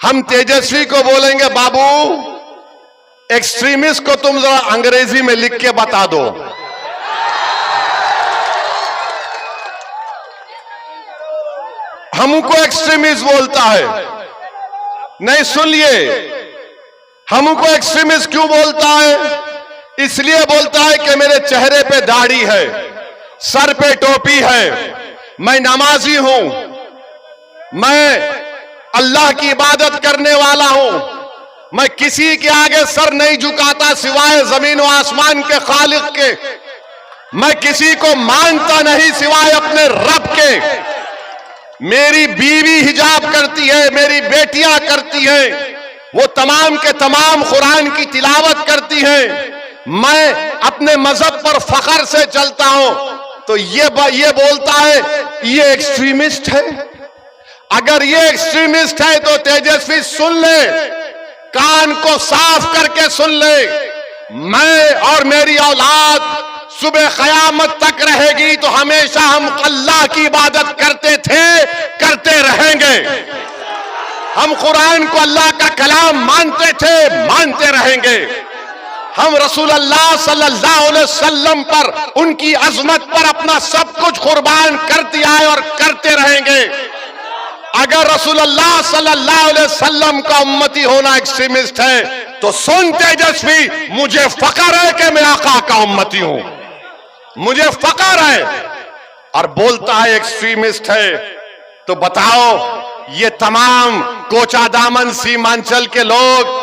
हम तेजस्वी को बोलेंगे, बाबू एक्सट्रीमिस्ट को तुम जरा अंग्रेजी में लिख के बता दो। हमको एक्सट्रीमिस्ट बोलता है, नहीं सुनिए, हमको एक्सट्रीमिस्ट क्यों बोलता है? इसलिए बोलता है कि मेरे चेहरे पे दाढ़ी है, सर पे टोपी है, मैं नमाजी हूं, मैं अल्लाह की इबादत करने वाला हूं, मैं किसी के आगे सर नहीं झुकाता सिवाय जमीन व आसमान के खालिक के, मैं किसी को मानता नहीं सिवाय अपने रब के, मेरी बीवी हिजाब करती है, मेरी बेटियां करती हैं, वो तमाम के तमाम कुरान की तिलावत करती हैं, मैं अपने मजहब पर फख्र से चलता हूं। तो ये बोलता है ये एक्सट्रीमिस्ट है। अगर ये एक्सट्रीमिस्ट है तो तेजस्वी सुन ले, कान को साफ करके सुन ले, मैं और मेरी औलाद सुबह क़यामत तक रहेगी तो हमेशा हम अल्लाह की इबादत करते थे, करते रहेंगे। हम कुरान को अल्लाह का कलाम मानते थे, मानते रहेंगे। हम रसूल अल्लाह सल्लल्लाहु अलैहि वसल्लम पर, उनकी अजमत पर अपना सब कुछ कुर्बान करते आए और करते रहेंगे। अगर रसूल अल्लाह सल्लल्लाहु अलैहि वसल्लम का उम्मती होना एक्सट्रीमिस्ट है तो सुन तेजस्वी, मुझे फख्र है कि मैं आका का उम्मती हूं, मुझे फख्र है। और बोलता है एक्सट्रीमिस्ट है, तो बताओ ये तमाम कोचा दामन सीमांचल के लोग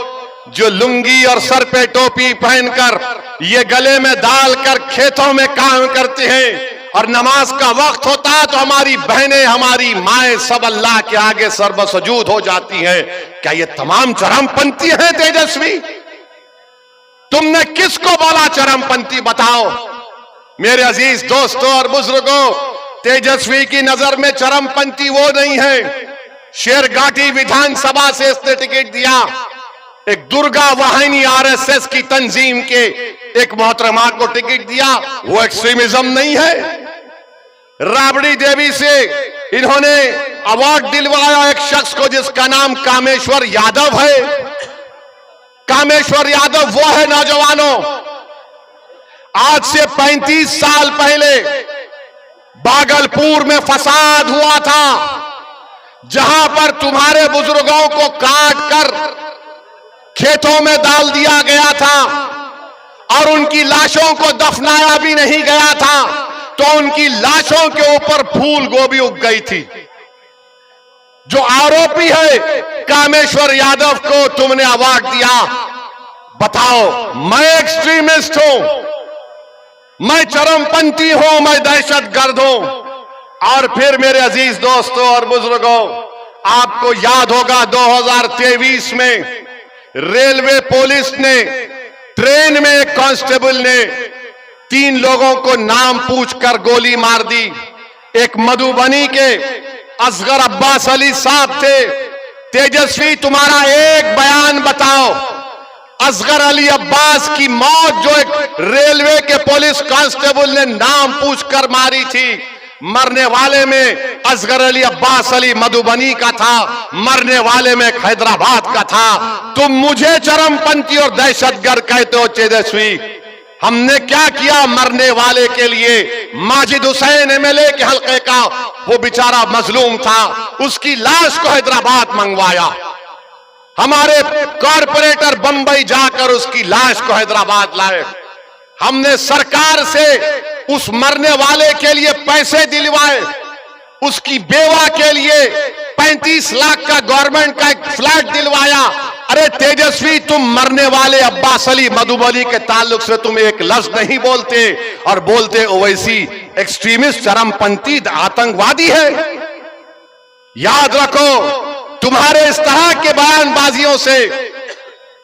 जो लुंगी और सर पे टोपी पहनकर, ये गले में डालकर खेतों में काम करते हैं और नमाज का वक्त होता है तो हमारी बहनें, हमारी माएं सब अल्लाह के आगे सर्वसजूद हो जाती हैं, क्या ये तमाम चरमपंथी हैं तेजस्वी? तुमने किसको बोला चरमपंथी? बताओ मेरे अजीज दोस्तों और बुजुर्गों, तेजस्वी की नजर में चरमपंथी वो नहीं है। शेरघाटी विधानसभा से इसने टिकट दिया, एक दुर्गा वाहिनी आरएसएस की तंजीम के एक मोहतरमा को टिकट दिया, वो एक्सट्रीमिज्म नहीं है। राबड़ी देवी से इन्होंने अवार्ड दिलवाया एक शख्स को जिसका नाम कामेश्वर यादव है। कामेश्वर यादव वो है नौजवानों, आज से 35 साल पहले भागलपुर में फसाद हुआ था, जहां पर तुम्हारे बुजुर्गों को काट कर खेतों में डाल दिया गया था और उनकी लाशों को दफनाया भी नहीं गया था, तो उनकी लाशों के ऊपर फूल गोभी उग गई थी। जो आरोपी है कामेश्वर यादव को तुमने अवार्ड दिया। बताओ मैं एक्सट्रीमिस्ट हूं, मैं चरमपंथी हूं, मैं दहशतगर्द हूं? और फिर मेरे अजीज दोस्तों और बुजुर्गों, आपको याद होगा 2023 में रेलवे पुलिस ने ट्रेन में एक कांस्टेबल ने 3 लोगों को नाम पूछकर गोली मार दी। एक मधुबनी के असगर अब्बास अली साहब थे। तेजस्वी तुम्हारा एक बयान बताओ, असगर अली अब्बास की मौत जो एक रेलवे के पुलिस कांस्टेबल ने नाम पूछकर मारी थी, मरने वाले में असगर अली अब्बास अली मधुबनी का था, मरने वाले में हैदराबाद का था। तुम मुझे चरमपंथी और दहशतगर्द कहते हो तेजस्वी, हमने क्या किया मरने वाले के लिए? माजिद हुसैन एमएलए के हल्के का वो बेचारा मजलूम था, उसकी लाश को हैदराबाद मंगवाया। हमारे कॉरपोरेटर बंबई जाकर उसकी लाश को हैदराबाद लाए। हमने सरकार से उस मरने वाले के लिए पैसे दिलवाए, उसकी बेवा के लिए 35 लाख का गवर्नमेंट का एक फ्लैट दिलवाया। अरे तेजस्वी, तुम मरने वाले अब्बास अली मधुबनी के ताल्लुक से तुम एक लफ्ज नहीं बोलते और बोलते ओवैसी एक्सट्रीमिस्ट चरमपंथी आतंकवादी है। याद रखो, तुम्हारे इस तरह के बयानबाजियों से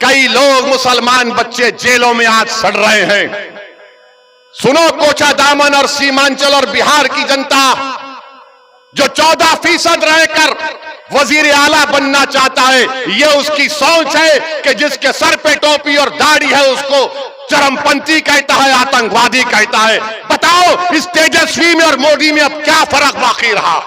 कई लोग, मुसलमान बच्चे जेलों में आज सड़ रहे हैं। सुनो कोचा दामन और सीमांचल और बिहार की जनता, जो 14% रहकर वजीर आला बनना चाहता है, यह उसकी सोच है कि जिसके सर पे टोपी और दाढ़ी है उसको चरमपंथी कहता है, आतंकवादी कहता है। बताओ इस तेजस्वी में और मोदी में अब क्या फर्क बाकी रहा?